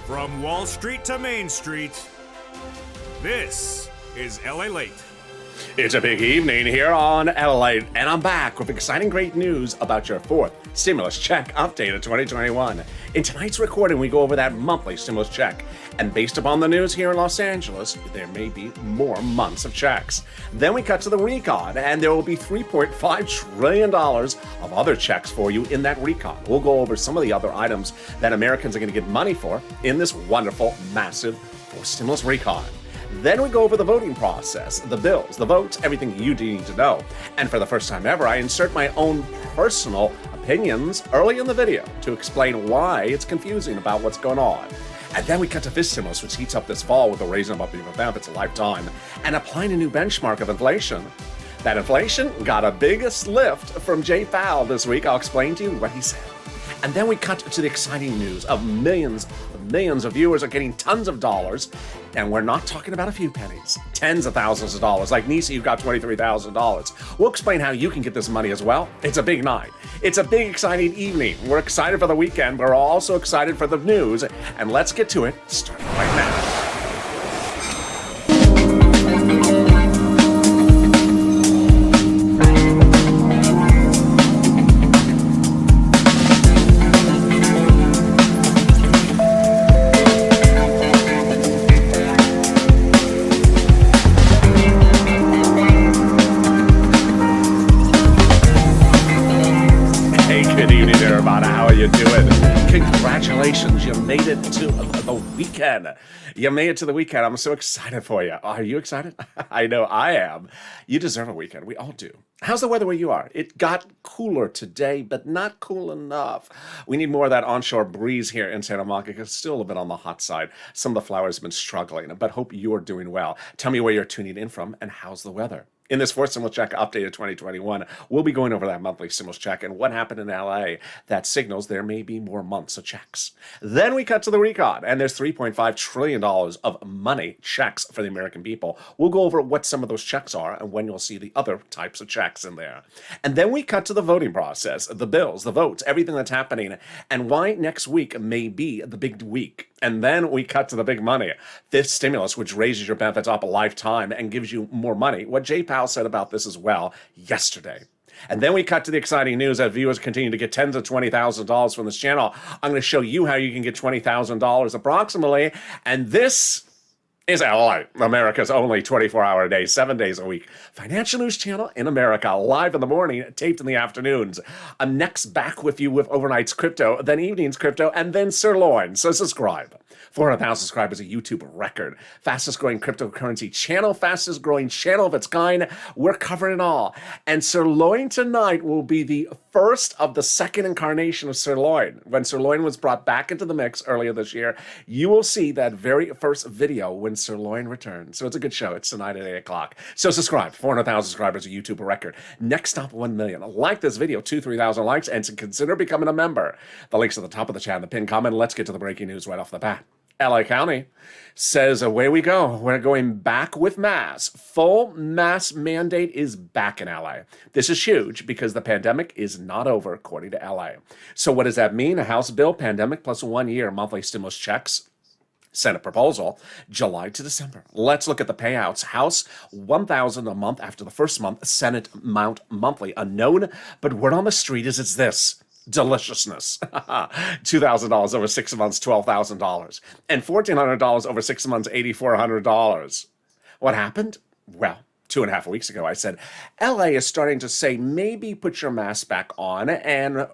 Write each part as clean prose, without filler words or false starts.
From Wall Street to Main Street, this is LALATE. It's a big evening here on LALATE, and I'm back with exciting great news about your fourth stimulus check update of 2021. In tonight's recording, we go over that monthly stimulus check, and based upon the news here in Los Angeles, there may be more months of checks. Then we cut to the recon, and there will be $3.5 trillion of other checks for you in that recon. We'll go over some of the other items that Americans are going to get money for in this wonderful, massive stimulus recon. Then we go over the voting process, the bills, the votes, everything you need to know. And for the first time ever, I insert my own personal opinions early in the video to explain why it's confusing about what's going on. And then we cut to fifth stimulus, which heats up this fall with the raising of upbeat benefits a lifetime and applying a new benchmark of inflation. That inflation got a biggest lift from Jay Powell this week. I'll explain to you what he said. And then we cut to the exciting news of millions of viewers are getting tons of dollars. And we're not talking about a few pennies, tens of thousands of dollars. Like Nisa, you've got $23,000. We'll explain how you can get this money as well. It's a big night. It's a big, exciting evening. We're excited for the weekend. We're also excited for the news. And let's get to it, starting right now. Congratulations, you made it to the weekend. You made it to the weekend. I'm so excited for you. Are you excited? I know I am. You deserve a weekend. We all do. How's the weather where you are? It got cooler today, but not cool enough. We need more of that onshore breeze here in Santa Monica because it's still a bit on the hot side. Some of the flowers have been struggling, but hope you're doing well. Tell me where you're tuning in from and how's the weather. In this fourth stimulus check update of 2021, we'll be going over that monthly stimulus check and what happened in LA that signals there may be more months of checks. Then we cut to the recon, and there's $3.5 trillion of money checks for the American people. We'll go over what some of those checks are and when you'll see the other types of checks in there. And then we cut to the voting process, the bills, the votes, everything that's happening, and why next week may be the big week. And then we cut to the big money. This stimulus, which raises your benefits up a lifetime and gives you more money. What Jay Powell said about this as well yesterday. And then we cut to the exciting news that viewers continue to get tens of $20,000 from this channel. I'm going to show you how you can get $20,000 approximately. And this is LALATE, America's only 24-hour a day, 7 days a week financial news channel in America, live in the morning, taped in the afternoons. I'm next back with you with overnight's crypto, then evening's crypto, and then sirloin. So subscribe. 400,000 subscribers, a YouTube record. Fastest growing cryptocurrency channel, fastest growing channel of its kind. We're covering it all. And sirloin tonight will be the first of the second incarnation of sirloin. When sirloin was brought back into the mix earlier this year, you will see that very first video when sirloin returns. So it's a good show. It's tonight at 8 o'clock. So subscribe. 400,000 subscribers, a YouTube record. Next up, 1 million. Like this video, 3,000 likes, and to consider becoming a member. The link's at the top of the chat in the pinned comment. Let's get to the breaking news right off the bat. LA County says, away we go. We're going back with masks. Full mask mandate is back in LA. This is huge because the pandemic is not over, according to LA. So what does that mean? A House bill, pandemic plus 1 year monthly stimulus checks. Senate proposal, July to December. Let's look at the payouts. House, $1,000 a month after the first month. Senate amount monthly unknown, but word on the street is it's this. Deliciousness. $2,000 over 6 months, $12,000. And $1,400 over 6 months, $8,400. What happened? Well, 2.5 weeks ago, I said, LA is starting to say, maybe put your mask back on, and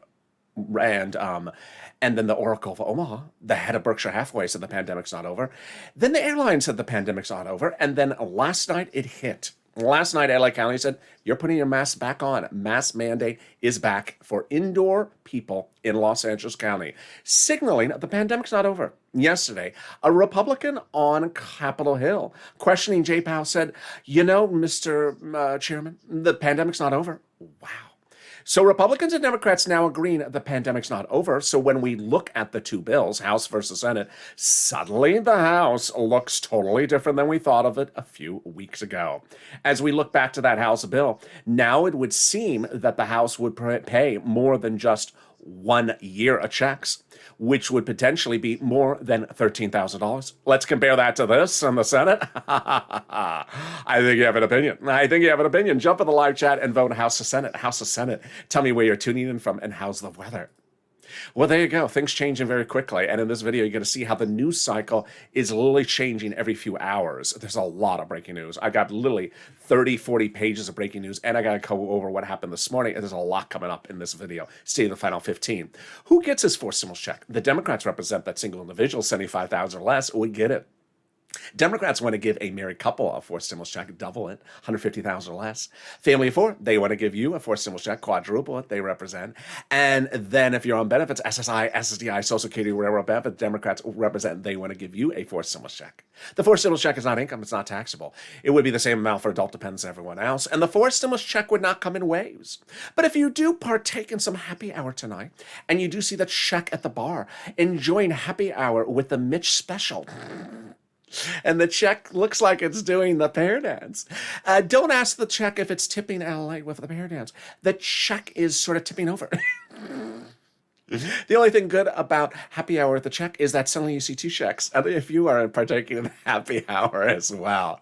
then the Oracle of Omaha, the head of Berkshire Hathaway, said the pandemic's not over. Then the airline said the pandemic's not over. And then last night it hit. Last night, LA County said, you're putting your mask back on. Mask mandate is back for indoor people in Los Angeles County, signaling the pandemic's not over. Yesterday, a Republican on Capitol Hill questioning Jay Powell said, you know, Mr. Chairman, the pandemic's not over. Wow. So Republicans and Democrats now agreeing the pandemic's not over. So when we look at the two bills, House versus Senate, suddenly the House looks totally different than we thought of it a few weeks ago. As we look back to that House bill, now it would seem that the House would pay more than just 1 year of checks, which would potentially be more than $13,000. Let's compare that to this in the Senate. I think you have an opinion. I think you have an opinion. Jump in the live chat and vote House or Senate. House or Senate. Tell me where you're tuning in from and how's the weather. Well, there you go. Things changing very quickly. And in this video, you're going to see how the news cycle is literally changing every few hours. There's a lot of breaking news. I got literally 30, 40 pages of breaking news, and I got to go over what happened this morning. And there's a lot coming up in this video. Stay in the final 15. Who gets his forced stimulus check? The Democrats represent that single individual, $75,000 or less, would get it. Democrats want to give a married couple a forced stimulus check, double it, $150,000 or less. Family of four, they want to give you a forced stimulus check, quadruple it, they represent. And then if you're on benefits, SSI, SSDI, Social Security, whatever benefits Democrats represent, they want to give you a forced stimulus check. The forced stimulus check is not income, it's not taxable. It would be the same amount for adult dependents as everyone else, and the forced stimulus check would not come in waves. But if you do partake in some happy hour tonight, and you do see the check at the bar, enjoying happy hour with the Mitch special, and the check looks like it's doing the pear dance. Don't ask the check if it's tipping LALATE with the pear dance. The check is sort of tipping over. The only thing good about happy hour at the check is that suddenly you see two checks. And if you are partaking in happy hour as well,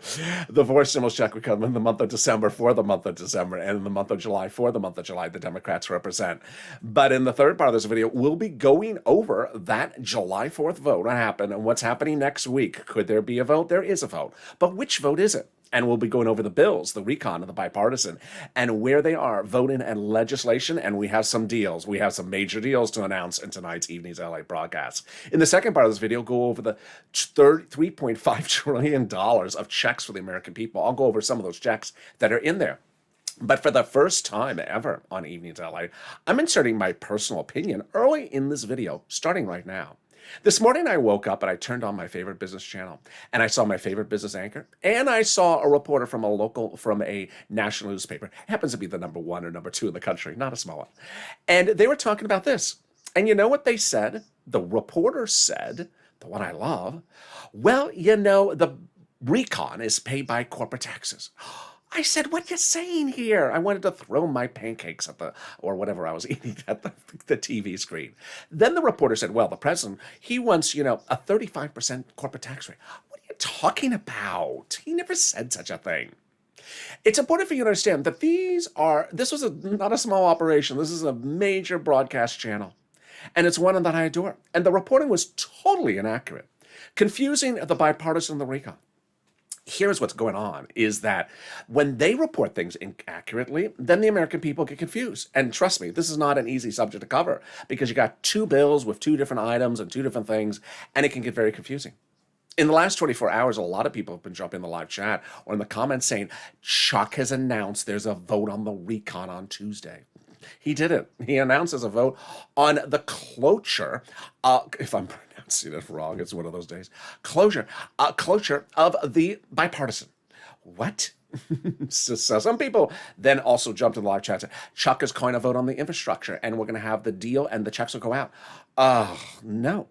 the forced stimulus check would come in the month of December for the month of December, and in the month of July for the month of July, the Democrats represent. But in the third part of this video, we'll be going over that July 4th vote, what happened, and what's happening next week. Could there be a vote? There is a vote. But which vote is it? And we'll be going over the bills, the recon, and the bipartisan, and where they are voting and legislation. And we have some deals. We have some major deals to announce in tonight's evening's LA broadcast. In the second part of this video, go over the $3.5 trillion of checks for the American people. I'll go over some of those checks that are in there. But for the first time ever on Evenings LA, I'm inserting my personal opinion early in this video, starting right now. This morning I woke up and I turned on my favorite business channel, and I saw my favorite business anchor, and I saw a reporter from a national newspaper. It happens to be the number 1 or number 2 in the country, not a small one. And they were talking about this. And you know what they said? The reporter said, the one I love, well, you know, the recon is paid by corporate taxes. I said, what you saying here? I wanted to throw my pancakes at or whatever I was eating at the TV screen. Then the reporter said, well, the president, he wants, you know, a 35% corporate tax rate. What are you talking about? He never said such a thing. It's important for you to understand that this was not a small operation. This is a major broadcast channel. And it's one that I adore. And the reporting was totally inaccurate, confusing the bipartisan and the recon. Here's what's going on, is that when they report things inaccurately, then the American people get confused. And trust me, this is not an easy subject to cover, because you got two bills with two different items and two different things, and it can get very confusing. In the last 24 hours, a lot of people have been jumping in the live chat or in the comments saying, Chuck has announced there's a vote on the recon on Tuesday. He did it. He announces a vote on the cloture, if I'm pronouncing it wrong, it's one of those days, closure of the bipartisan. What? So some people then also jumped in the live chat and said, Chuck is going to vote on the infrastructure, and we're going to have the deal, and the checks will go out. No.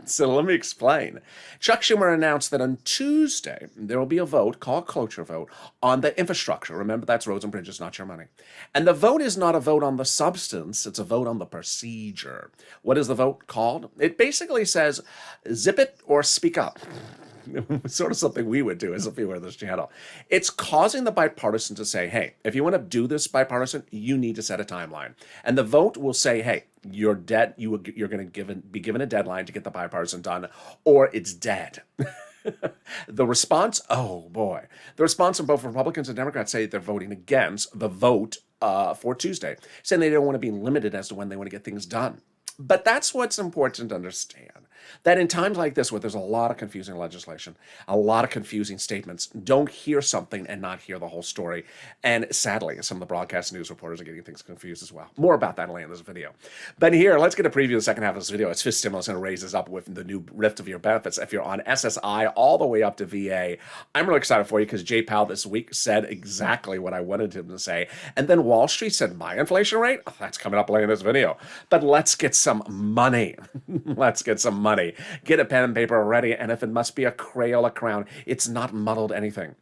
So let me explain. Chuck Schumer announced that on Tuesday, there will be a vote, called cloture vote, on the infrastructure. Remember, that's roads and bridges, not your money. And the vote is not a vote on the substance, it's a vote on the procedure. What is the vote called? It basically says, zip it or speak up. Sort of something we would do as if we were this channel. It's causing the bipartisan to say, hey, if you want to do this bipartisan, you need to set a timeline. And the vote will say, hey, you're dead. You're going to be given a deadline to get the bipartisan done, or it's dead. The response, oh boy. The response from both Republicans and Democrats say they're voting against the vote for Tuesday, saying they don't want to be limited as to when they want to get things done. But that's what's important to understand, that in times like this, where there's a lot of confusing legislation, a lot of confusing statements, don't hear something and not hear the whole story. And sadly, some of the broadcast news reporters are getting things confused as well. More about that later in this video. But here, let's get a preview of the second half of this video. It's fifth stimulus, and it raises up with the new lift of your benefits if you're on SSI all the way up to VA. I'm really excited for you because Jay Powell this week said exactly what I wanted him to say. And then Wall Street said, my inflation rate? Oh, that's coming up later in this video. But let's get some money. Let's get some money. Get a pen and paper ready, and if it must be a Crayola crown, it's not muddled anything.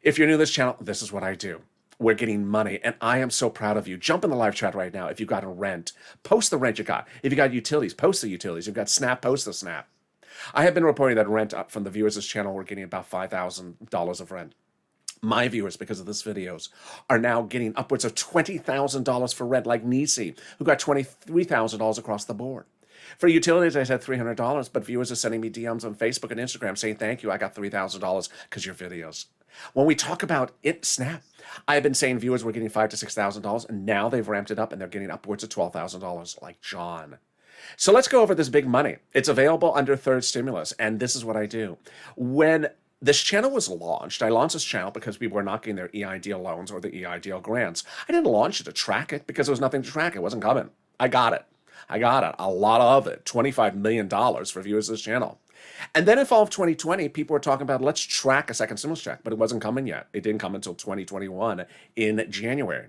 If you're new to this channel, this is what I do. We're getting money, and I am so proud of you. Jump in the live chat right now if you've got a rent. Post the rent you got. If you got utilities, post the utilities. If you've got Snap, post the Snap. I have been reporting that rent up from the viewers of this channel, we're getting about $5,000 of rent. My viewers, because of this videos, are now getting upwards of $20,000 for rent, like Nisi, who got $23,000 across the board. For utilities, I said $300, but viewers are sending me DMs on Facebook and Instagram saying, thank you, I got $3,000 because your videos. When we talk about it, Snap, I've been saying viewers were getting $5,000 to $6,000, and now they've ramped it up and they're getting upwards of $12,000, like John. So let's go over this big money. It's available under third stimulus, and this is what I do. When this channel was launched, I launched this channel because people were not getting their EIDL loans or the EIDL grants. I didn't launch it to track it because there was nothing to track. It wasn't coming. I got it. A lot of it, $25 million for viewers of this channel. And then in fall of 2020, people were talking about, let's track a second stimulus check, but it wasn't coming yet. It didn't come until 2021 in January.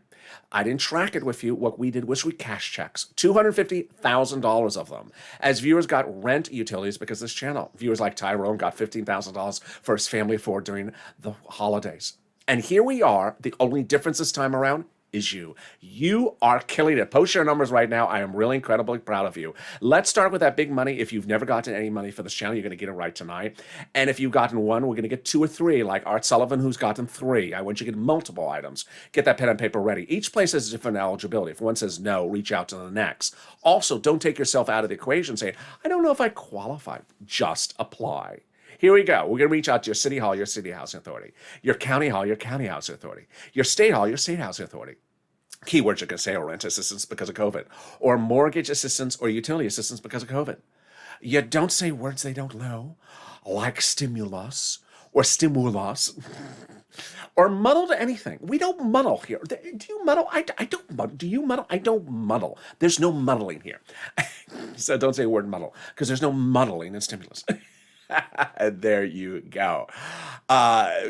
I didn't track it with you. What we did was we cash checks, $250,000 of them, as viewers got rent utilities because this channel. Viewers like Tyrone got $15,000 for his family for during the holidays. And here we are. The only difference this time around is you. You are killing it. Post your numbers right now. I am really incredibly proud of you. Let's start with that big money. If you've never gotten any money for this channel, you're going to get it right tonight. And if you've gotten one, we're going to get 2 or 3, like Art Sullivan, who's gotten 3. I want you to get multiple items. Get that pen and paper ready. Each place has different eligibility. If one says no, reach out to the next. Also, don't take yourself out of the equation saying, I don't know if I qualify. Just apply. Here we go. We're going to reach out to your city hall, your city housing authority, your county hall, your county housing authority, your state hall, your state housing authority. Keywords you can say are rent assistance because of COVID, or mortgage assistance or utility assistance because of COVID. You don't say words they don't know, like stimulus or stimulus, or muddle to anything. We don't muddle here. Do you muddle? I don't muddle. Do you muddle? I don't muddle. There's no muddling here. So don't say the word muddle, because there's no muddling in stimulus. There you go.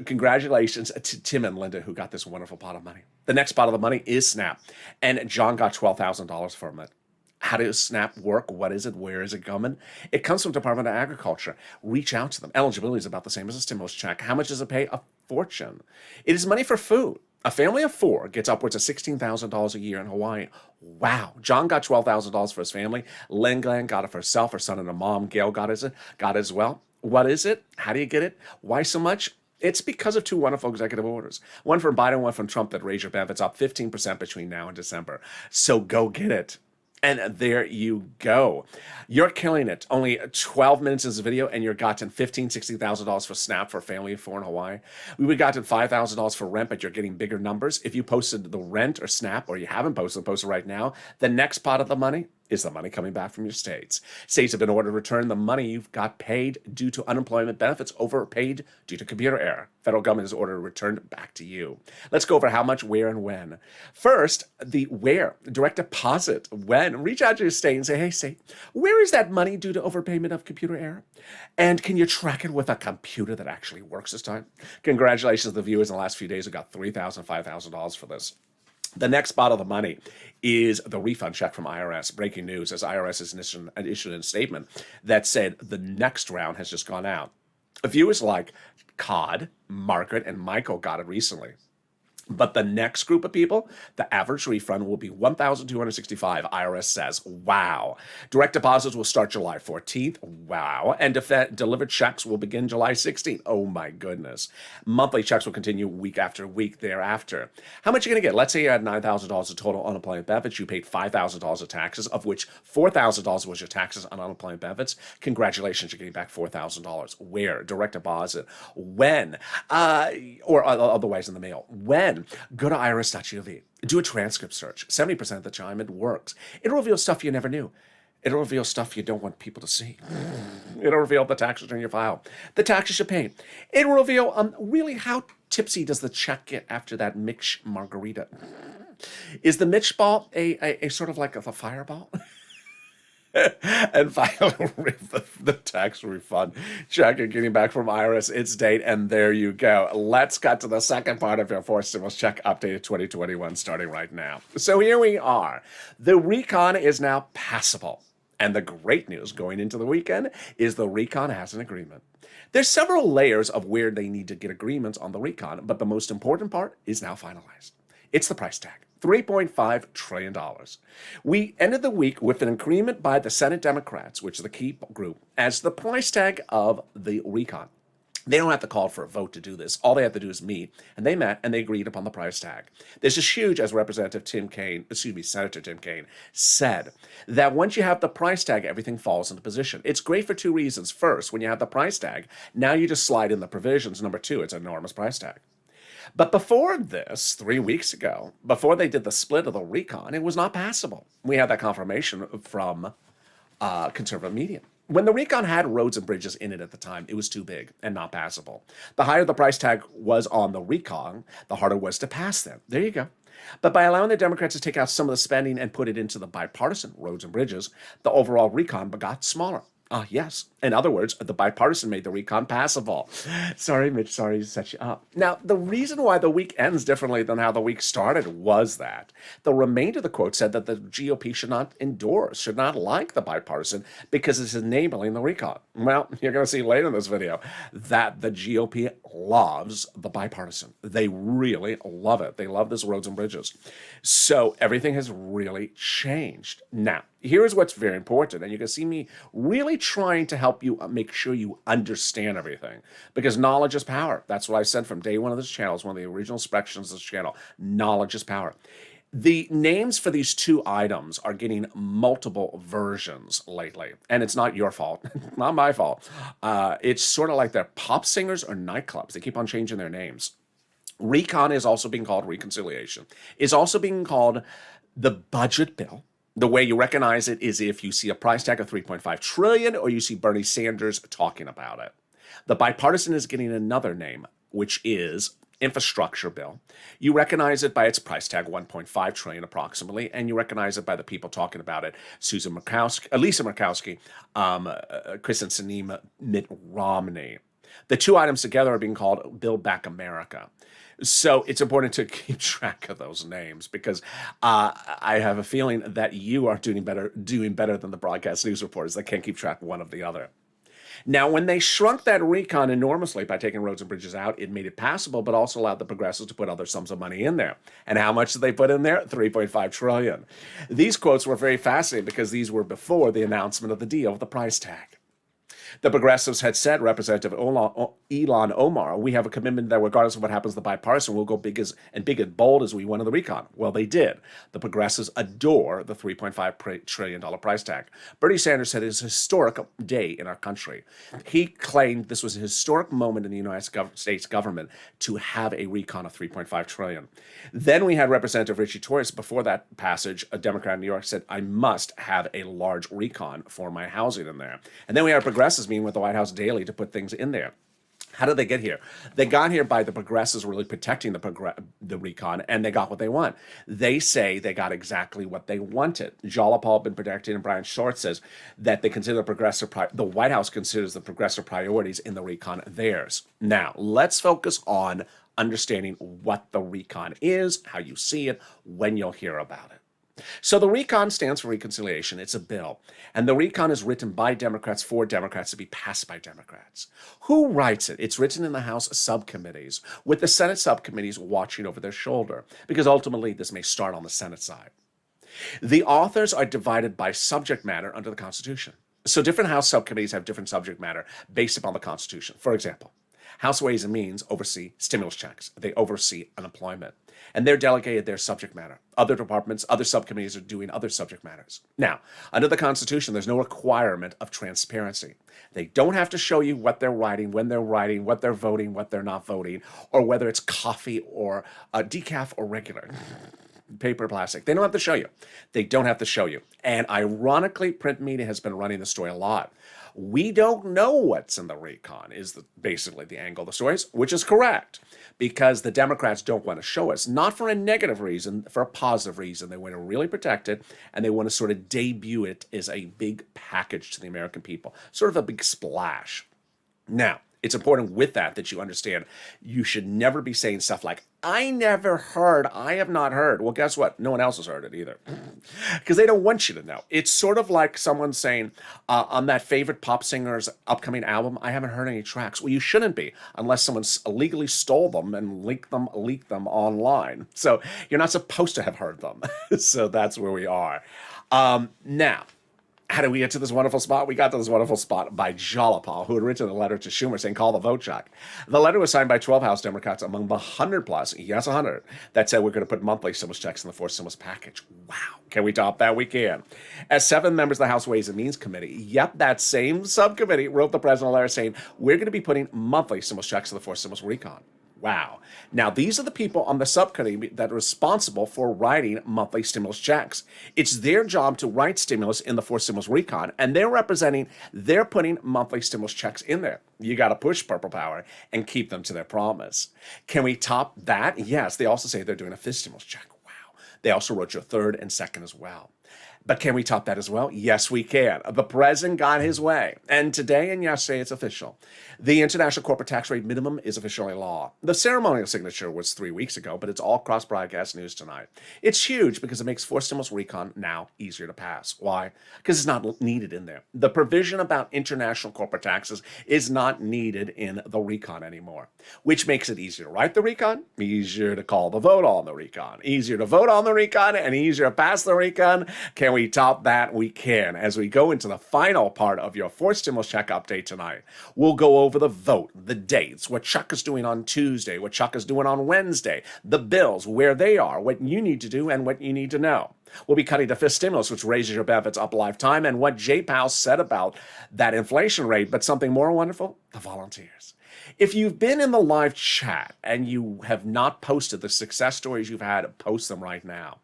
Congratulations to Tim and Linda, who got this wonderful pot of money. The next pot of the money is Snap, and John got $12,000 from it. How does Snap work? What is it? Where is it coming? It comes from Department of Agriculture. Reach out to them. Eligibility is about the same as a stimulus check. How much does it pay? A fortune. It is money for food. A family of 4 gets upwards of $16,000 a year in Hawaii. Wow. John got $12,000 for his family. Lynn Glenn got it for herself, her son and her mom. Gail got it as well. What is it? How do you get it? Why so much? It's because of 2 wonderful executive orders. One from Biden, one from Trump, that raise your benefits up 15% between now and December. So go get it. And there you go. You're killing it. Only 12 minutes in this video, and you're gotten $15,000, $16,000 for Snap for a family of 4 in Hawaii. We would have gotten $5,000 for rent, but you're getting bigger numbers. If you posted the rent or Snap, or you haven't posted it right now, the next pot of the money is the money coming back from your states. States have been ordered to return the money you've got paid due to unemployment benefits, overpaid due to computer error. Federal government has ordered to return it back to you. Let's go over how much, where, and when. First, the where. Direct deposit. When. Reach out to your state and say, hey, state, where is that money due to overpayment of computer error? And can you track it with a computer that actually works this time? Congratulations to the viewers in the last few days who got $3,000, $5,000 for this. The next pot of the money is the refund check from IRS. Breaking news, as IRS has issued a statement that said the next round has just gone out. Viewers like Cod, Margaret, and Michael got it recently. But the next group of people, the average refund will be $1,265, IRS says. Wow. Direct deposits will start July 14th. Wow. And delivered checks will begin July 16th. Oh, my goodness. Monthly checks will continue week after week thereafter. How much are you going to get? Let's say you had $9,000 of total unemployment benefits. You paid $5,000 of taxes, of which $4,000 was your taxes on unemployment benefits. Congratulations, you're getting back $4,000. Where? Direct deposit. When? Or otherwise in the mail. When? Go to irs.gov. Do a transcript search. 70% of the time it works. It'll reveal stuff you never knew. It'll reveal stuff you don't want people to see. It'll reveal the tax return in your file, the taxes you pay. It'll reveal really how tipsy does the check get after that Mitch margarita. Is the Mitch ball a sort of like a fireball? And finally, the tax refund check you're getting back from IRS, its date, and there you go. Let's cut to the second part of your fourth stimulus check updated 2021 starting right now. So here we are. The recon is now passable. And the great news going into the weekend is the recon has an agreement. There's several layers of where they need to get agreements on the recon, but the most important part is now finalized. It's the price tag. $3.5 trillion. We ended the week with an agreement by the Senate Democrats, which is the key group, as the price tag of the recon. They don't have to call for a vote to do this. All they have to do is meet, and they met and they agreed upon the price tag. This is huge, as Senator Tim Kaine said, that once you have the price tag, everything falls into position. It's great for two reasons. First, when you have the price tag, now you just slide in the provisions. Number two, it's an enormous price tag. But before this, 3 weeks ago, before they did the split of the recon, it was not passable. We had that confirmation from conservative media. When the recon had roads and bridges in it at the time, it was too big and not passable. The higher the price tag was on the recon, the harder it was to pass them. There you go. But by allowing the Democrats to take out some of the spending and put it into the bipartisan roads and bridges, the overall recon got smaller. Yes. In other words, the bipartisan made the recon passable. Sorry, Mitch, sorry to set you up. Now, the reason why the week ends differently than how the week started was that the remainder of the quote said that the GOP should not endorse, should not like the bipartisan because it's enabling the recon. Well, you're going to see later in this video that the GOP loves the bipartisan. They really love it. They love this roads and bridges. So everything has really changed. Now, here's what's very important, and you can see me really trying to help you make sure you understand everything, because knowledge is power. That's what I said from day one of this channel. It's one of the original instructions of this channel. Knowledge is power. The names for these two items are getting multiple versions lately, and it's not your fault, not my fault. It's sort of like they're pop singers or nightclubs. They keep on changing their names. Recon is also being called reconciliation. It's also being called the budget bill. The way you recognize it is if you see a price tag of $3.5 trillion or you see Bernie Sanders talking about it. The bipartisan is getting another name, which is infrastructure bill. You recognize it by its price tag, $1.5 trillion approximately, and you recognize it by the people talking about it, Lisa Murkowski, Kristen Sinema, Mitt Romney. The two items together are being called Build Back America. So it's important to keep track of those names, because I have a feeling that you are doing better than the broadcast news reporters that can't keep track one of the other. Now, when they shrunk that recon enormously by taking roads and bridges out, it made it passable, but also allowed the progressives to put other sums of money in there. And how much did they put in there? $3.5 trillion. These quotes were very fascinating because these were before the announcement of the deal with the price tag. The progressives had said, Representative Ilhan Omar, we have a commitment that regardless of what happens to the bipartisan, we'll go big and bold as we won in the recon. Well, they did. The progressives adore the $3.5 trillion price tag. Bernie Sanders said it's a historic day in our country. He claimed this was a historic moment in the United States government to have a recon of $3.5 trillion. Then we had Representative Richie Torres, before that passage, a Democrat in New York, said, I must have a large recon for my housing in there. And then we had progressives meeting with the White House daily to put things in there. How did they get here? They got here by the progressives really protecting the recon, and they got what they want. They say they got exactly what they wanted. Jalopal been protecting, and Brian Short says that they consider the White House considers the progressive priorities in the recon theirs. Now, let's focus on understanding what the recon is, how you see it, when you'll hear about it. So the recon stands for reconciliation. It's a bill. And the recon is written by Democrats for Democrats to be passed by Democrats. Who writes it? It's written in the House subcommittees, with the Senate subcommittees watching over their shoulder, because ultimately this may start on the Senate side. The authors are divided by subject matter under the Constitution. So different House subcommittees have different subject matter based upon the Constitution. For example, House Ways and Means oversee stimulus checks. They oversee unemployment. And they're delegated their subject matter. Other departments, other subcommittees are doing other subject matters. Now, under the Constitution, there's no requirement of transparency. They don't have to show you what they're writing, when they're writing, what they're voting, what they're not voting, or whether it's coffee or decaf or regular. Paper, plastic. They don't have to show you. They don't have to show you. And ironically, print media has been running the story a lot. We don't know what's in the recon is basically the angle of the stories, which is correct, because the Democrats don't want to show us, not for a negative reason, for a positive reason. They want to really protect it, and they want to sort of debut it as a big package to the American people, sort of a big splash. Now, it's important with that you understand you should never be saying stuff like, I have not heard. Well, guess what? No one else has heard it either. Because they don't want you to know. It's sort of like someone saying, on that favorite pop singer's upcoming album, I haven't heard any tracks. Well, you shouldn't be, unless someone illegally stole them and leaked them online. So you're not supposed to have heard them. So that's where we are. Now, how did we get to this wonderful spot? We got to this wonderful spot by Jalopal, who had written a letter to Schumer saying, call the vote check. The letter was signed by 12 House Democrats among the 100 plus, yes, 100, that said we're going to put monthly stimulus checks in the fourth stimulus package. Wow. Can we top that? We can. As 7 members of the House Ways and Means Committee, yep, that same subcommittee wrote the president a letter saying, we're going to be putting monthly stimulus checks in the fourth stimulus recon. Wow. Now, these are the people on the subcommittee that are responsible for writing monthly stimulus checks. It's their job to write stimulus in the fourth stimulus recon, and they're putting monthly stimulus checks in there. You got to push Purple Power and keep them to their promise. Can we top that? Yes. They also say they're doing a fifth stimulus check. Wow. They also wrote your third and second as well. But can we top that as well? Yes, we can. The president got his way. And today and yesterday, it's official. The international corporate tax rate minimum is officially law. The ceremonial signature was 3 weeks ago, but it's all cross-broadcast news tonight. It's huge because it makes fourth stimulus recon now easier to pass. Why? Because it's not needed in there. The provision about international corporate taxes is not needed in the recon anymore, which makes it easier to write the recon, easier to call the vote on the recon, easier to vote on the recon, and easier to pass the recon. Can we top that? We can. As we go into the final part of your fourth stimulus check update tonight, we'll go over the vote, the dates, what Chuck is doing on Tuesday, what Chuck is doing on Wednesday, the bills, where they are, what you need to do, and what you need to know. We'll be cutting the fifth stimulus, which raises your benefits up a lifetime, and what Jay Powell said about that inflation rate. But something more wonderful, the volunteers. If you've been in the live chat and you have not posted the success stories you've had, post them right now.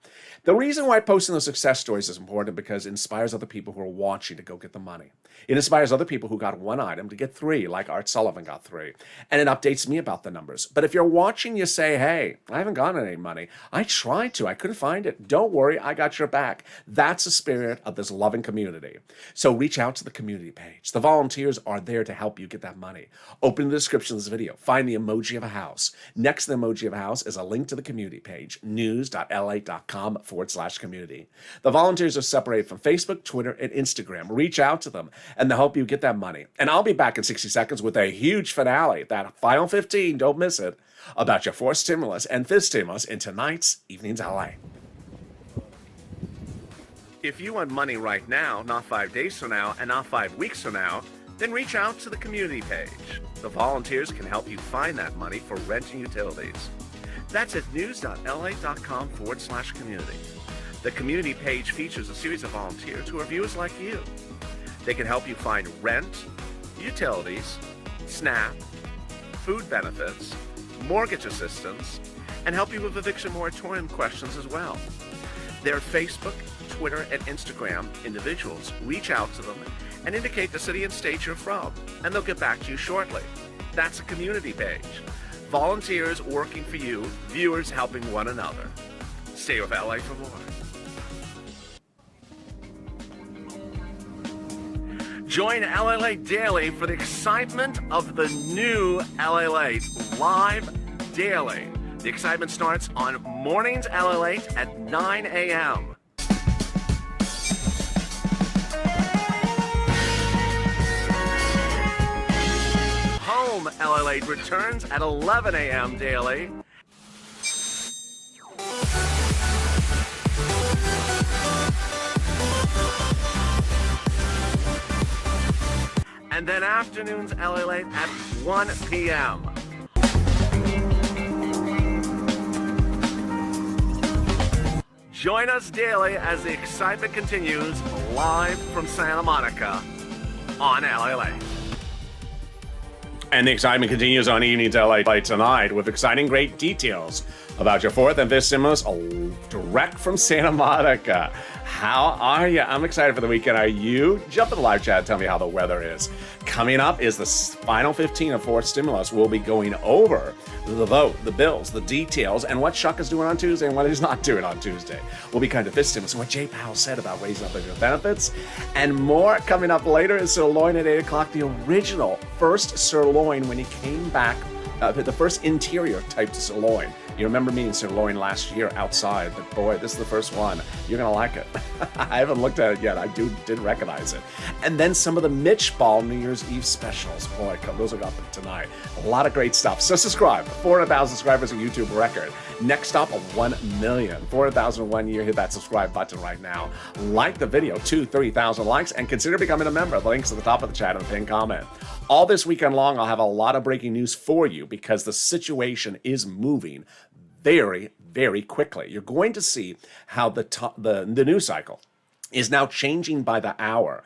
The reason why posting those success stories is important because it inspires other people who are watching to go get the money. It inspires other people who got 1 item to get 3, like Art Sullivan got 3. And it updates me about the numbers. But if you're watching, you say, hey, I haven't gotten any money. I tried to. I couldn't find it. Don't worry. I got your back. That's the spirit of this loving community. So reach out to the community page. The volunteers are there to help you get that money. Open the description of this video. Find the emoji of a house. Next to the emoji of a house is a link to the community page, news.la.com/community. The volunteers are separated from Facebook, Twitter, and Instagram. Reach out to them, and they'll help you get that money. And I'll be back in 60 seconds with a huge finale, that final 15, don't miss it, about your fourth stimulus and fifth stimulus in tonight's Evenings LA. If you want money right now, not 5 days from now, and not 5 weeks from now, then reach out to the community page. The volunteers can help you find that money for rent and utilities. That's at news.la.com/community. The community page features a series of volunteers who are viewers like you. They can help you find rent, utilities, SNAP, food benefits, mortgage assistance, and help you with eviction moratorium questions as well. Their Facebook, Twitter, and Instagram individuals. Reach out to them and indicate the city and state you're from, and they'll get back to you shortly. That's a community page. Volunteers working for you, viewers helping one another. Stay with LA for more. Join LALATE Daily for the excitement of the new LALATE live daily. The excitement starts on mornings LALATE at 9 a.m. Home LALATE returns at 11 a.m. daily. And then afternoons LALATE at 1 p.m. Join us daily as the excitement continues live from Santa Monica on LALATE. And the excitement continues on Evenings LA tonight with exciting great details about your fourth and fifth stimulus direct from Santa Monica. How are you? I'm excited for the weekend. Are you? Jump in the live chat and tell me how the weather is. Coming up is the final 15 of fourth stimulus. We'll be going over the vote, the bills, the details, and what Chuck is doing on Tuesday and what he's not doing on Tuesday. We'll be kind of fifth stimulus and what Jay Powell said about raising up your benefits. And more coming up later is sirloin at 8 o'clock, the original first sirloin when he came back, the first interior type sirloin. You remember meeting Sir Lauren last year outside, but boy, this is the first one. You're going to like it. I haven't looked at it yet. I did recognize it. And then some of the Mitch Ball New Year's Eve specials. Boy, those are up tonight. A lot of great stuff. So subscribe. 400,000 subscribers, a YouTube record. Next up, 1 million. 400,000 in 1 year. Hit that subscribe button right now. Like the video, 30,000 likes, and consider becoming a member. The link's at the top of the chat and the pinned comment. All this weekend long, I'll have a lot of breaking news for you because the situation is moving very, very quickly. You're going to see how the news cycle is now changing by the hour.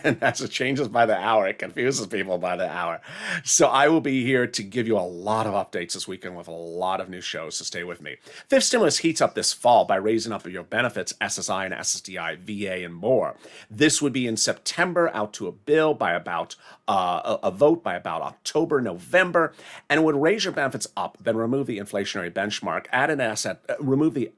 And as it changes by the hour, it confuses people by the hour. So I will be here to give you a lot of updates this weekend with a lot of new shows, so stay with me. Fifth stimulus heats up this fall by raising up your benefits, SSI and SSDI, VA, and more. This would be in September, out to a bill by about a vote by about October, November, and it would raise your benefits up, then remove the inflationary benchmark, add an asset, remove the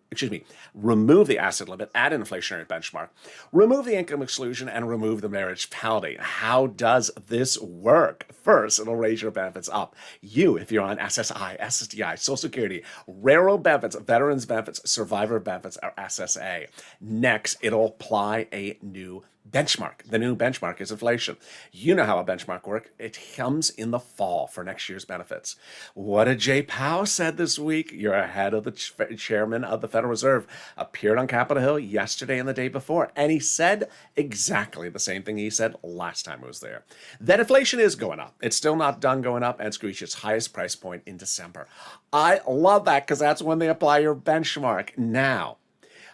asset limit, add an inflationary benchmark, remove the income exclusion, and remove the marriage penalty. How does this work? First, it'll raise your benefits up. You, if you're on SSI, SSDI, Social Security, railroad benefits, veterans benefits, survivor benefits, or SSA. Next, it'll apply a new benchmark. The new benchmark is inflation. You know how a benchmark works. It comes in the fall for next year's benefits. What did Jay Powell said this week? You're ahead of the chairman of the Federal Reserve. Appeared on Capitol Hill yesterday and the day before, and he said exactly the same thing he said last time it was there. That inflation is going up. It's still not done going up, and it's reached its highest price point in December. I love that because that's when they apply your benchmark. Now,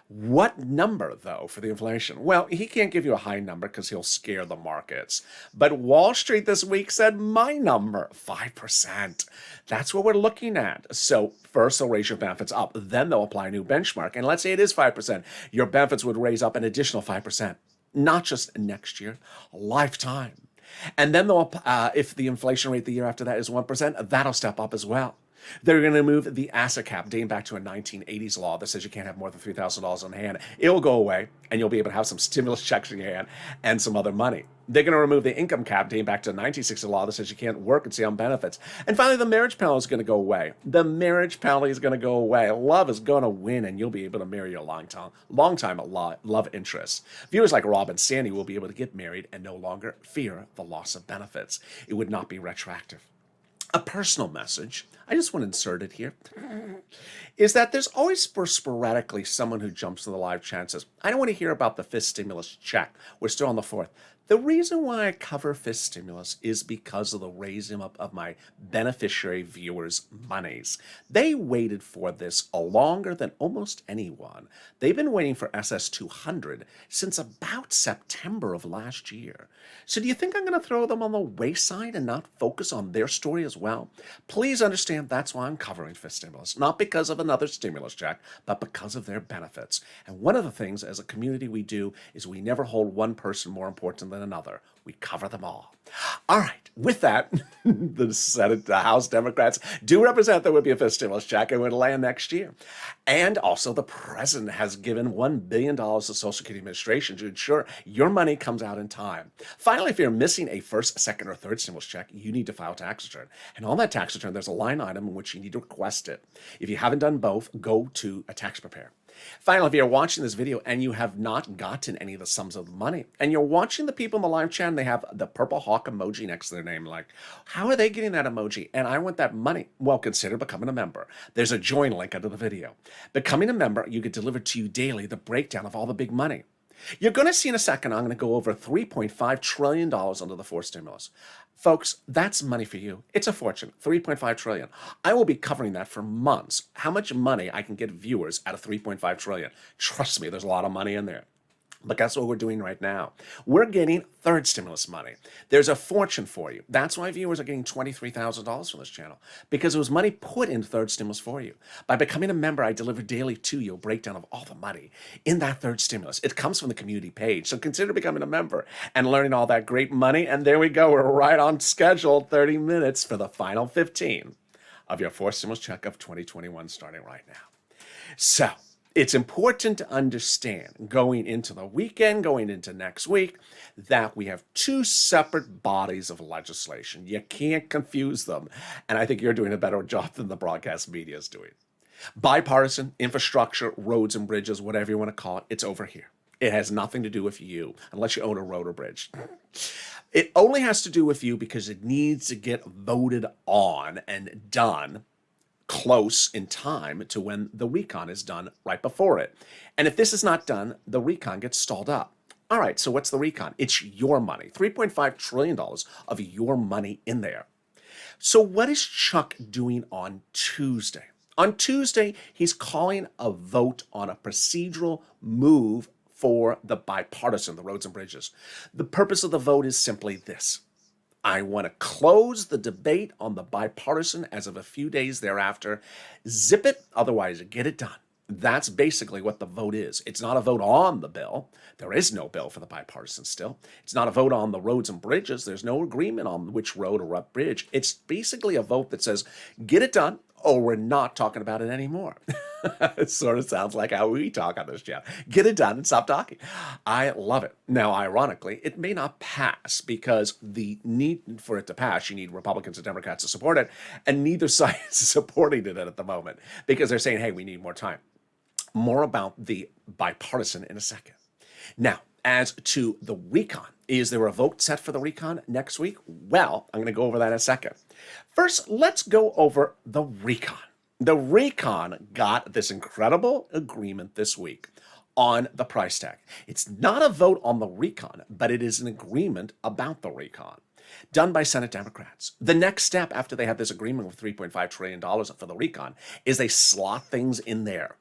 what number, though, for the inflation? Well, he can't give you a high number because he'll scare the markets. But Wall Street this week said my number, 5%. That's what we're looking at. So first, they'll raise your benefits up. Then they'll apply a new benchmark. And let's say it is 5%. Your benefits would raise up an additional 5%. Not just next year, a lifetime. And then they'll, if the inflation rate the year after that is 1%, that'll step up as well. They're going to move the asset cap, dating back to a 1980s law that says you can't have more than $3,000 on hand. It'll go away, and you'll be able to have some stimulus checks in your hand and some other money. They're going to remove the income cap, dating back to a 1960 law that says you can't work and stay on benefits. And finally, the marriage penalty is going to go away. The marriage penalty is going to go away. Love is going to win, and you'll be able to marry your long-time love interest. Viewers like Rob and Sandy will be able to get married and no longer fear the loss of benefits. It would not be retroactive. A personal message, I just want to insert it here, is that there's always sporadically someone who jumps to the live chat and says, I don't want to hear about the fifth stimulus check. We're still on the fourth. The reason why I cover fifth stimulus is because of the raising up of my beneficiary viewers' monies. They waited for this longer than almost anyone. They've been waiting for SS200 since about September of last year. So do you think I'm going to throw them on the wayside and not focus on their story as well? Please understand that's why I'm covering fifth stimulus. Not because of another stimulus check, but because of their benefits. And one of the things as a community we do is we never hold one person more important than another. We cover them all. All right, with that, the Senate, the House Democrats do represent there would be a fifth stimulus check and would land next year. And also the president has given $1 billion to Social Security Administration to ensure your money comes out in time. Finally, if you're missing a first, second, or third stimulus check, you need to file a tax return. And on that tax return, there's a line item in which you need to request it. If you haven't done both, go to a tax preparer. Finally, if you're watching this video and you have not gotten any of the sums of the money, and you're watching the people in the live chat and they have the purple hawk emoji next to their name, like, how are they getting that emoji? And I want that money. Well, consider becoming a member. There's a join link under the video. Becoming a member, you get delivered to you daily the breakdown of all the big money. You're going to see in a second, I'm going to go over $3.5 trillion under the fourth stimulus. Folks, that's money for you. It's a fortune, $3.5 trillion. I will be covering that for months. How much money I can get viewers out of $3.5 trillion. Trust me, there's a lot of money in there. But that's what we're doing right now. We're getting third stimulus money. There's a fortune for you. That's why viewers are getting $23,000 from this channel, because it was money put in third stimulus for you. By becoming a member, I deliver daily to you a breakdown of all the money in that third stimulus. It comes from the community page, so consider becoming a member and learning all that great money. And there we go. We're right on schedule, 30 minutes for the final 15 of your fourth stimulus check of 2021 starting right now. So, it's important to understand going into the weekend, going into next week, that we have two separate bodies of legislation. You can't confuse them. And I think you're doing a better job than the broadcast media is doing. Bipartisan, infrastructure, roads and bridges, whatever you want to call it, it's over here. It has nothing to do with you, unless you own a road or bridge. It only has to do with you because it needs to get voted on and done close in time to when the recon is done right before it. And if this is not done, the recon gets stalled up. All right, so what's the recon? It's your money, $3.5 trillion of your money in there. So what is Chuck doing on Tuesday? On Tuesday, he's calling a vote on a procedural move for the bipartisan, the roads and bridges. The purpose of the vote is simply this. I want to close the debate on the bipartisan as of a few days thereafter. Zip it, otherwise get it done. That's basically what the vote is. It's not a vote on the bill. There is no bill for the bipartisan still. It's not a vote on the roads and bridges. There's no agreement on which road or what bridge. It's basically a vote that says, get it done, or we're not talking about it anymore. It sort of sounds like how we talk on this channel. Get it done and stop talking. I love it. Now, ironically, it may not pass because the need for it to pass, you need Republicans and Democrats to support it, and neither side is supporting it at the moment because they're saying, hey, we need more time. More about the bipartisan in a second. Now, as to the recon, is there a vote set for the recon next week? Well, I'm going to go over that in a second. First, let's go over the recon. The recon got this incredible agreement this week on the price tag. It's not a vote on the recon, but it is an agreement about the recon done by Senate Democrats. The next step after they have this agreement with $3.5 trillion for the recon is they slot things in there.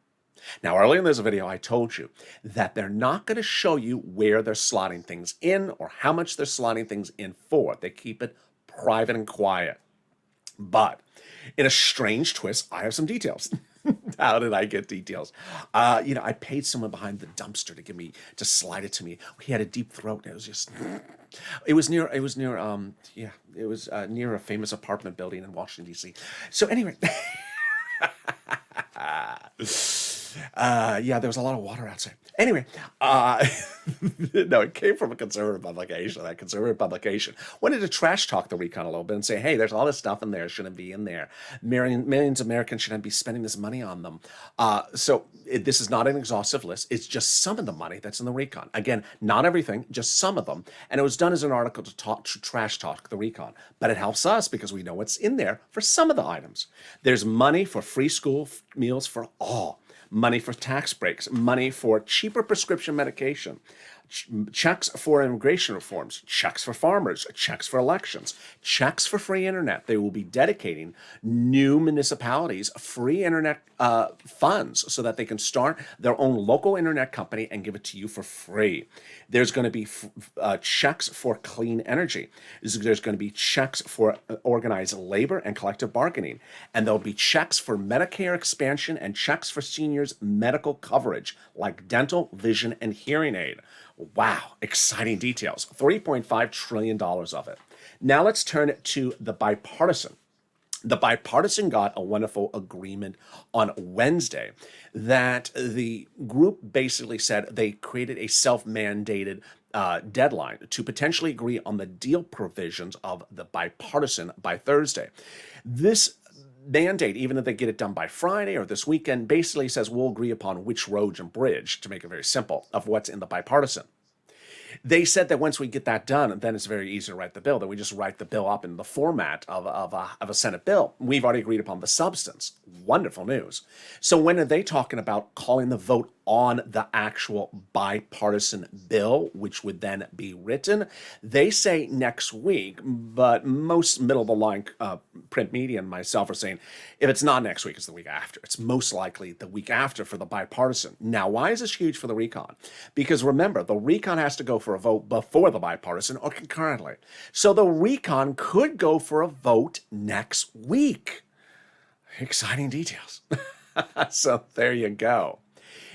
Now, earlier in this video, I told you that they're not going to show you where they're slotting things in or how much they're slotting things in for. They keep it private and quiet. But in a strange twist, I have some details. How did I get details? I paid someone behind the dumpster to slide it to me. He had a deep throat. And it was just, it was near a famous apartment building in Washington, D.C. So anyway, there was a lot of water outside. Anyway, no, it came from a conservative publication. That conservative publication wanted to trash talk the recon a little bit and say, hey, there's all this stuff in there, shouldn't be in there. Millions of Americans shouldn't be spending this money on them. This is not an exhaustive list. It's just some of the money that's in the recon. Again, not everything, just some of them. And it was done as an article to trash talk the recon. But it helps us because we know what's in there for some of the items. There's money for free school meals for all. Money for tax breaks, money for cheaper prescription medication, checks for immigration reforms, checks for farmers, checks for elections, checks for free internet. They will be dedicating new municipalities free internet funds so that they can start their own local internet company and give it to you for free. There's going to be checks for clean energy. There's going to be checks for organized labor and collective bargaining. And there'll be checks for Medicare expansion and checks for seniors' medical coverage like dental, vision, and hearing aid. Wow, exciting details. $3.5 trillion of it. Now let's turn to the bipartisan. The bipartisan got a wonderful agreement on Wednesday that the group basically said they created a self-mandated deadline to potentially agree on the deal provisions of the bipartisan by Thursday. This mandate, even if they get it done by Friday or this weekend, basically says we'll agree upon which road and bridge, to make it very simple, of what's in the bipartisan. They said that once we get that done, then it's very easy to write the bill, that we just write the bill up in the format of a Senate bill. We've already agreed upon the substance. Wonderful news. So when are they talking about calling the vote on the actual bipartisan bill, which would then be written? They say next week, but most middle-of-the-line print media and myself are saying if it's not next week, it's the week after. It's most likely the week after for the bipartisan. Now, why is this huge for the recon? Because remember, the recon has to go for a vote before the bipartisan or concurrently. So the recon could go for a vote next week. Exciting details. So there you go.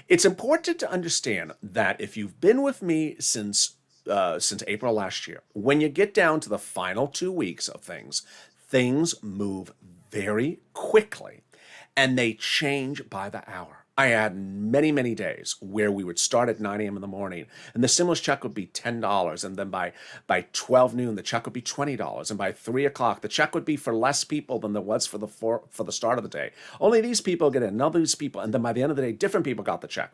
It's important to understand that if you've been with me since April last year, when you get down to the final 2 weeks of things move very quickly and they change by the hour. I had many, many days where we would start at 9 a.m. in the morning, and the stimulus check would be $10, and then by 12 noon, the check would be $20, and by 3 o'clock, the check would be for less people than there was for the start of the day. Only these people get it, and other these people, and then by the end of the day, different people got the check.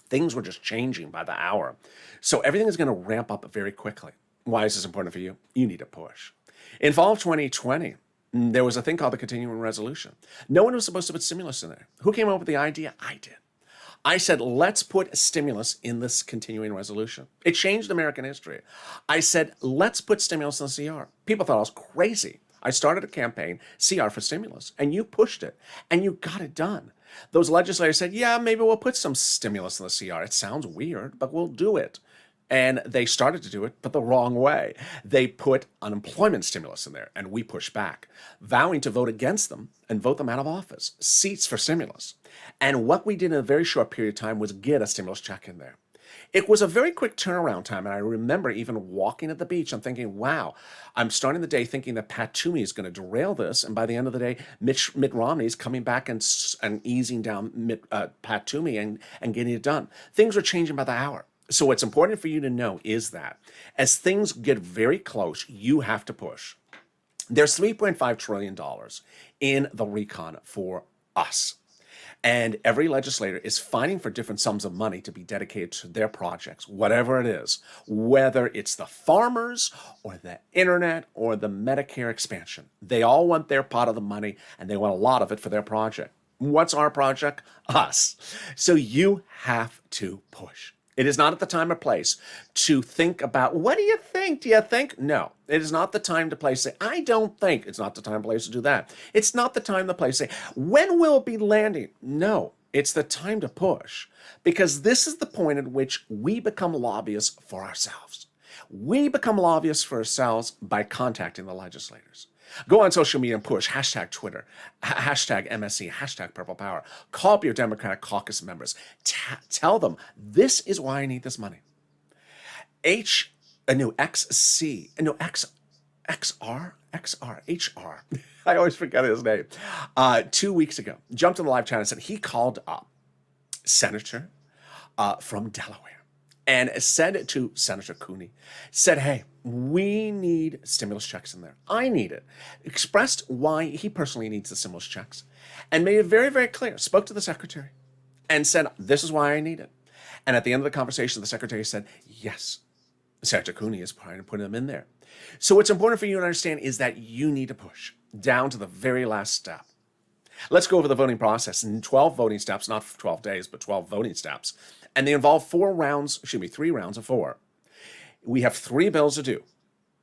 Things were just changing by the hour. So everything is going to ramp up very quickly. Why is this important for you? You need a push. In fall of 2020, there was a thing called the continuing resolution. No one was supposed to put stimulus in there. Who came up with the idea? I did. I said, let's put stimulus in this continuing resolution. It changed American history. I said, let's put stimulus in the CR. People thought I was crazy. I started a campaign, CR for stimulus, and you pushed it, and you got it done. Those legislators said, yeah, maybe we'll put some stimulus in the CR. It sounds weird, but we'll do it. And they started to do it, but the wrong way. They put unemployment stimulus in there, and we pushed back, vowing to vote against them and vote them out of office, seats for stimulus. And what we did in a very short period of time was get a stimulus check in there. It was a very quick turnaround time, and I remember even walking at the beach and thinking, wow, I'm starting the day thinking that Pat Toomey is going to derail this, and by the end of the day, Mitt Romney is coming back and easing down Pat Toomey and getting it done. Things were changing by the hour. So what's important for you to know is that as things get very close, you have to push. There's $3.5 trillion in the recon for us. And every legislator is fighting for different sums of money to be dedicated to their projects, whatever it is, whether it's the farmers or the internet or the Medicare expansion. They all want their pot of the money, and they want a lot of it for their project. What's our project? Us. So you have to push. It is not at the time or place to think about, what do you think? Do you think? No, it is not the time to place say, I don't think. It's not the time or place to do that. It's not the time to place say, when will it be landing? No, it's the time to push, because this is the point at which we become lobbyists for ourselves. We become lobbyists for ourselves by contacting the legislators. Go on social media and push hashtag Twitter, hashtag MSC, hashtag Purple Power. Call up your Democratic caucus members. Tell them, this is why I need this money. HR. I always forget his name. 2 weeks ago, jumped on the live channel and said he called up Senator from Delaware and said to Senator Cooney, said, hey, we need stimulus checks in there. I need it. Expressed why he personally needs the stimulus checks and made it very, very clear. Spoke to the secretary and said, this is why I need it. And at the end of the conversation, the secretary said, yes, Senator Cooney is trying to put them in there. So what's important for you to understand is that you need to push down to the very last step. Let's go over the voting process in 12 voting steps, not 12 days, but 12 voting steps. And they involve 3 rounds of 4. We have 3 bills to do.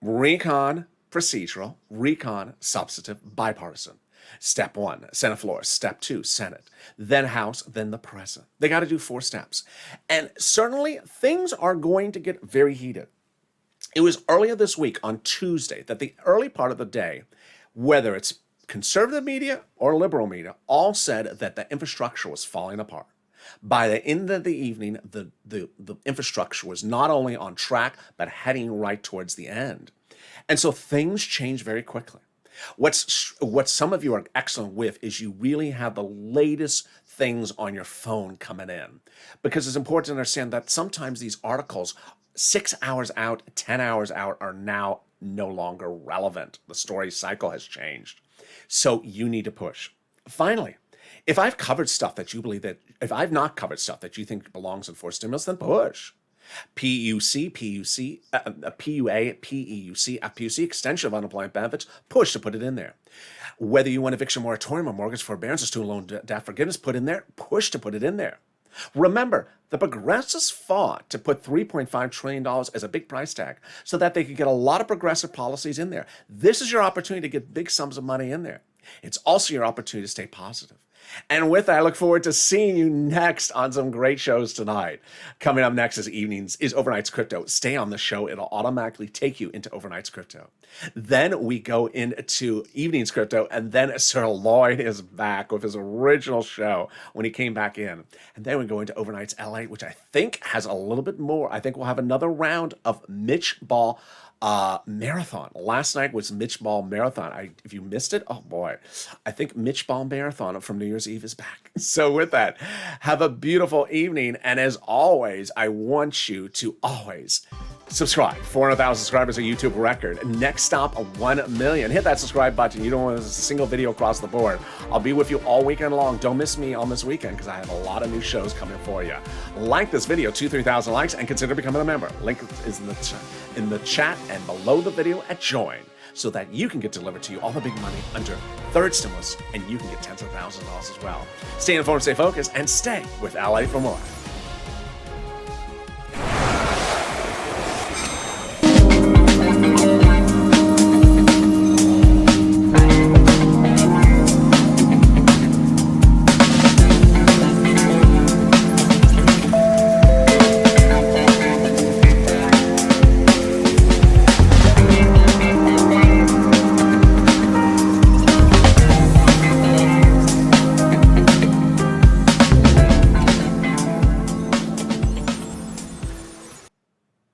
Recon procedural, recon substantive, bipartisan. Step 1, Senate floor. Step 2, Senate. Then House, then the President. They got to do 4 steps. And certainly things are going to get very heated. It was earlier this week on Tuesday that the early part of the day, whether it's conservative media or liberal media, all said that the infrastructure was falling apart. By the end of the evening, the infrastructure was not only on track, but heading right towards the end. And so things change very quickly. What some of you are excellent with is you really have the latest things on your phone coming in. Because it's important to understand that sometimes these articles, 6 hours out, 10 hours out, are now no longer relevant. The story cycle has changed. So you need to push. Finally, if I've covered stuff that you believe that, if I've not covered stuff that you think belongs in forced stimulus, then push. PUA, PEUC, FPUC, extension of unemployment benefits, push to put it in there. Whether you want eviction moratorium or mortgage forbearance or student loan debt forgiveness, put in there, push to put it in there. Remember, the progressives fought to put $3.5 trillion as a big price tag so that they could get a lot of progressive policies in there. This is your opportunity to get big sums of money in there. It's also your opportunity to stay positive. And with that, I look forward to seeing you next on some great shows tonight. Coming up next is Overnight's Crypto. Stay on the show. It'll automatically take you into Overnight's Crypto. Then we go into Evening's Crypto, and then Sir Lloyd is back with his original show when he came back in. And then we go into Overnight's LALATE, which I think has a little bit more. I think we'll have another round of Mitch Ball Marathon. Last night was Mitch Ball Marathon. If you missed it, oh boy, I think Mitch Ball Marathon from New Year's Eve is back. So with that, have a beautiful evening. And as always, I want you to always subscribe. 400,000 subscribers, a YouTube record. Next stop, 1 million. Hit that subscribe button. You don't want to miss a single video across the board. I'll be with you all weekend long. Don't miss me on this weekend because I have a lot of new shows coming for you. Like this video, 2,000-3,000 likes, and consider becoming a member. Link is in the chat and below the video at Join, so that you can get delivered to you all the big money under third stimulus, and you can get tens of thousands of dollars as well. Stay informed, stay focused, and stay with LA for more.